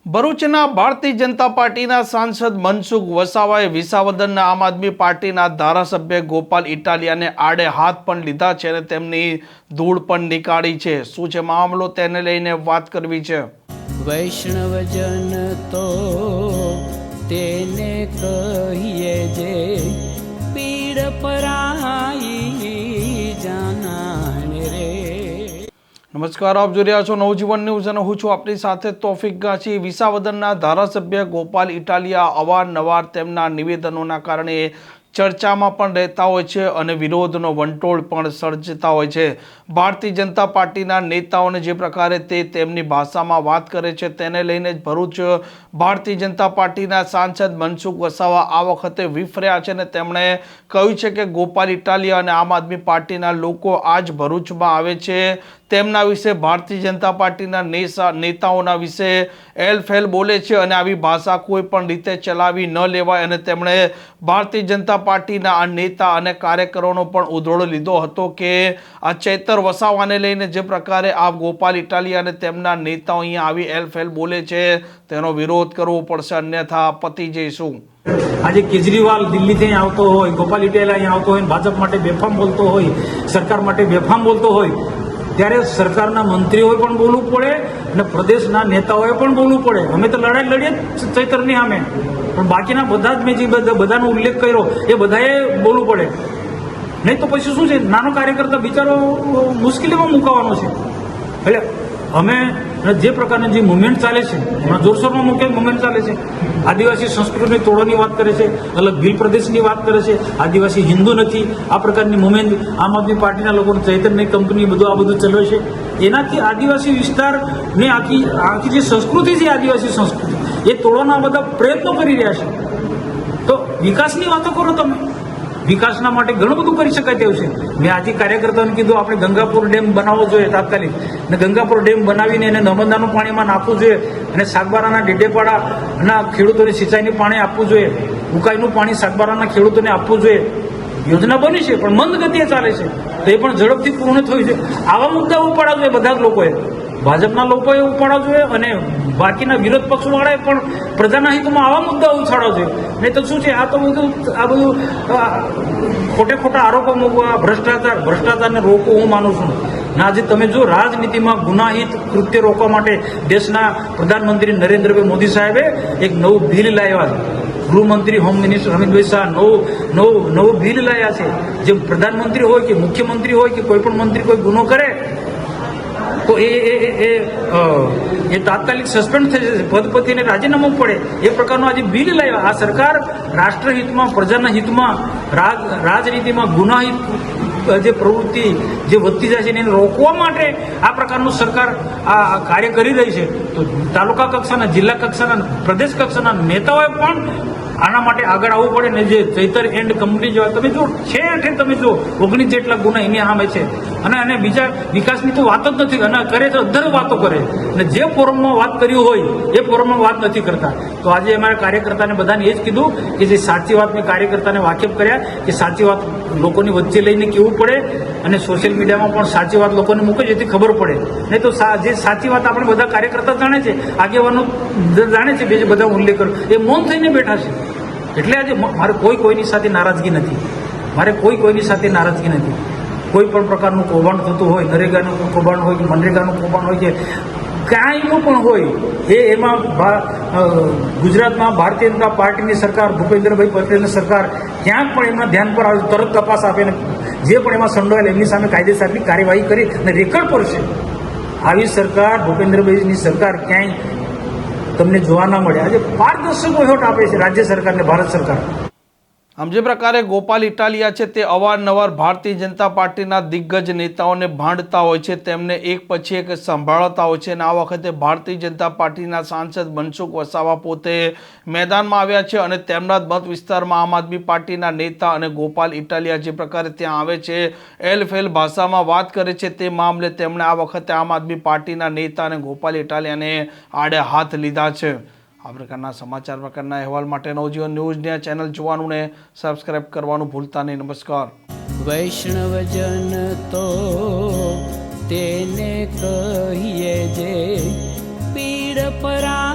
ભરૂચના ભારતીય જનતા પાર્ટીના સાંસદ મનસુખ વસાવાએ વિસાવદરના આમ આદમી પાર્ટીના ધારાસભ્ય ગોપાલ ઇટાલિયાને આડે હાથ પણ લીધા છે અને તેમની ધૂળ પણ નીકાળી છે। શું છે મામલો તેને લઈને વાત કરવી છે। વૈષ્ણવજન તો તેને કહીએ જે પીડ પરાઈ જાનાને રે। નમસ્કાર, આપ જોઈ રહ્યા છો નવજીવન ન્યૂઝ અને હું છું આપની સાથે તોફિક ગાંચી। વિસાવદરના ધારાસભ્ય ગોપાલ ઇટાલિયા અવારનવાર તેમના નિવેદનોના કારણે ચર્ચામાં પણ રહેતા હોય છે અને વિરોધનો વંટોળ પણ સર્જતા હોય છે। ભારતીય જનતા પાર્ટીના નેતાઓને જે પ્રકારે તેમની ભાષામાં વાત કરે છે તેને લઈને જ ભરૂચ ભારતીય જનતા પાર્ટીના સાંસદ મનસુખ વસાવા આ વખતે વિફર્યા છે અને તેમણે કહ્યું છે કે ગોપાલ ઇટાલિયા અને આમ આદમી પાર્ટીના લોકો આજ ભરૂચમાં આવે છે તેમના વિશે ભારતીય જનતા પાર્ટીના નેતાઓના વિશે એલફેલ બોલે છે અને આવી ભાષા કોઈ પણ રીતે ચલાવી ન લેવાય અને તેમણે ભારતીય જનતા પાર્ટીના આ નેતા અને કાર્યકરોનો પણ ઉધોડો લીધો હતો કે આ ચૈતર વસાવાને લઈને જે પ્રકારે આ ગોપાલ ઇટાલિયા અને તેમના નેતાઓ અહીંયા આવી એલફેલ બોલે છે તેનો વિરોધ કરવો પડશે, અન્યથા પતી જઈશું। આજે કેજરીવાલ દિલ્હીથી આવતો હોય, ગોપાલ ઇટાલિયા અહીંયા આવતો હોય, ભાજપ માટે બેફામ બોલતો હોય, સરકાર માટે બેફામ બોલતો હોય, ત્યારે સરકારના મંત્રીઓએ પણ બોલવું પડે અને પ્રદેશના નેતાઓએ પણ બોલવું પડે। અમે તો લડાઈ લડીએ ચૈતરની સામે, પણ બાકીના બધા જ મેં જે બધાનો ઉલ્લેખ કર્યો એ બધાએ બોલવું પડે, નહીં તો પછી શું છે, નાનો કાર્યકર્તા બિચારો મુશ્કેલીમાં મુકાવાનો છે। એટલે અમે જે પ્રકારની જે મુવમેન્ટ ચાલે છે એમાં જોરશોરમાં મુખ્ય મુવમેન્ટ ચાલે છે। આદિવાસી સંસ્કૃતિની તોડોની વાત કરે છે, અલગ ભીલ પ્રદેશની વાત કરે છે, આદિવાસી હિન્દુ નથી, આ પ્રકારની મુવમેન્ટ આમ આદમી પાર્ટીના લોકોને ચૈતન્ય કંપની આ બધું ચલાવે છે। એનાથી આદિવાસી વિસ્તારની આખી જે સંસ્કૃતિ છે, આદિવાસી સંસ્કૃતિ એ તોડવાના બધા પ્રયત્નો કરી રહ્યા છે। તો વિકાસની વાતો કરો તમે, વિકાસના માટે ઘણું બધું કરી શકાય તેવું છે। મેં આજે કાર્યકર્તાઓને કીધું આપણે ગંગાપુર ડેમ બનાવવો જોઈએ તાત્કાલિક, અને ગંગાપુર ડેમ બનાવીને એને નર્મદાનું પાણીમાં નાખવું જોઈએ અને સાગબારાના ડેડેપાડાના ખેડૂતોને સિંચાઈનું પાણી આપવું જોઈએ, ઉકાઈનું પાણી સાગબારાના ખેડૂતોને આપવું જોઈએ। યોજના બની છે પણ મંદ ગતિએ ચાલે છે, તો એ પણ ઝડપથી પૂર્ણ થયું છે। આવા મુદ્દા ઉપાડવા જોઈએ બધા જ લોકોએ, ભાજપના લોકોએ ઉપાડવા જોઈએ અને બાકીના વિરોધ પક્ષવાળાએ પણ પ્રજાના હિતમાં આવા મુદ્દાઓ ઉછાળવા જોઈએ। નહીં તો શું છે, આ બધું ખોટા આરોપો મૂકવા, ભ્રષ્ટાચારને રોકવું હું માનું છું। ના, આજે તમે જો રાજનીતિમાં ગુનાહિત કૃત્ય રોકવા માટે દેશના પ્રધાનમંત્રી નરેન્દ્રભાઈ મોદી સાહેબે એક નવું બિલ લાવ્યા છે, ગૃહમંત્રી હોમ મિનિસ્ટર અમિતભાઈ શાહ નવું બિલ લાવ્યા છે। જે પ્રધાનમંત્રી હોય કે મુખ્યમંત્રી હોય કે કોઈ પણ મંત્રી કોઈ ગુનો કરે તો એ તાત્કાલિક સસ્પેન્ડ થઈ જશે, પદ પરથી રાજીનામું પડે, એ પ્રકારનું આજે બિલ લાવ્યા। આ સરકાર રાષ્ટ્રહિતમાં, પ્રજાના હિતમાં, રાજનીતિમાં ગુનાહિત જે પ્રવૃત્તિ જે વધતી જાય છે એને રોકવા માટે આ પ્રકારનું સરકાર આ કાર્ય કરી રહી છે। તો તાલુકા કક્ષાના, જિલ્લા કક્ષાના, પ્રદેશ કક્ષાના નેતાઓએ પણ આના માટે આગળ આવવું પડે ને। જે ચૈતર એન્ડ કંપની જેવા તમે જો છે, તમે જો 19 જેટલા ગુના એની સામે છે અને બીજા વિકાસની તો વાત જ નથી, અને કરે તો અધર વાતો કરે, અને જે ફોરમમાં વાત કર્યું હોય એ ફોરમમાં વાત નથી કરતા। તો આજે અમારા કાર્યકર્તાને બધાને એ જ કીધું કે જે સાચી વાત મેં કાર્યકર્તાને વાકેફ કર્યા કે સાચી વાત લોકોની વચ્ચે લઈને કેવું પડે અને સોશિયલ મીડિયામાં પણ સાચી વાત લોકોને મૂકે જેથી ખબર પડે। નહીં તો જે સાચી વાત આપણે બધા કાર્યકર્તા જાણે છે, આગેવાનો જાણે છે, બીજા બધા ઉલ્લેખ કરો એ મૌન થઈને બેઠા છે। એટલે આજે મારે કોઈની સાથે નારાજગી નથી, કોઈની સાથે નારાજગી નથી। કોઈ પણ પ્રકારનું કૌભાંડ થતું હોય, નરેગાનું કૌભાંડ હોય કે મનરેગાનું કૌભાંડ હોય કે કાંઈનું પણ હોય, એમાં ગુજરાતમાં ભારતીય જનતા પાર્ટીની સરકાર, ભૂપેન્દ્રભાઈ પટેલની સરકાર ક્યાંક પણ એમના ધ્યાન પર આવે તરત તપાસ આપે ને જે પણ એમાં સંડોવાયેલ એમની સામે કાયદેસરની કાર્યવાહી કરી અને રેકર્ડ પર છે। આવી સરકાર, ભૂપેન્દ્રભાઈની સરકાર ક્યાંય તમને જોવા ના મળે। આજે પારદર્શક વહીવટ આપે છે રાજ્ય સરકારને ભારત સરકાર। આમ જે પ્રકારે ગોપાલ ઇટાલિયા છે તે અવારનવાર ભારતીય જનતા પાર્ટીના દિગ્ગજ નેતાઓને ભાંડતા હોય છે, તેમને એક પછી એક સંભાળતા હોય છે અને આ વખતે ભારતીય જનતા પાર્ટીના સાંસદ મનસુખ વસાવા પોતે મેદાનમાં આવ્યા છે અને તેમના જ મત વિસ્તારમાં આમ આદમી પાર્ટીના નેતા અને ગોપાલ ઇટાલિયા જે પ્રકારે ત્યાં આવે છે, એલફેલ ભાષામાં વાત કરે છે, તે મામલે તેમણે આ વખતે આમ આદમી પાર્ટીના નેતા અને ગોપાલ ઇટાલિયાને આડે હાથ લીધા છે। આ પ્રકારના સમાચાર, પ્રકારના અહેવાલ માટે નવજીવન ન્યૂઝની ચેનલ જોવાનું ને સબસ્ક્રાઇબ કરવાનું ભૂલતા નહીં। નમસ્કાર। વૈષ્ણવજન તો તેને કહીએ જે પીડ પરા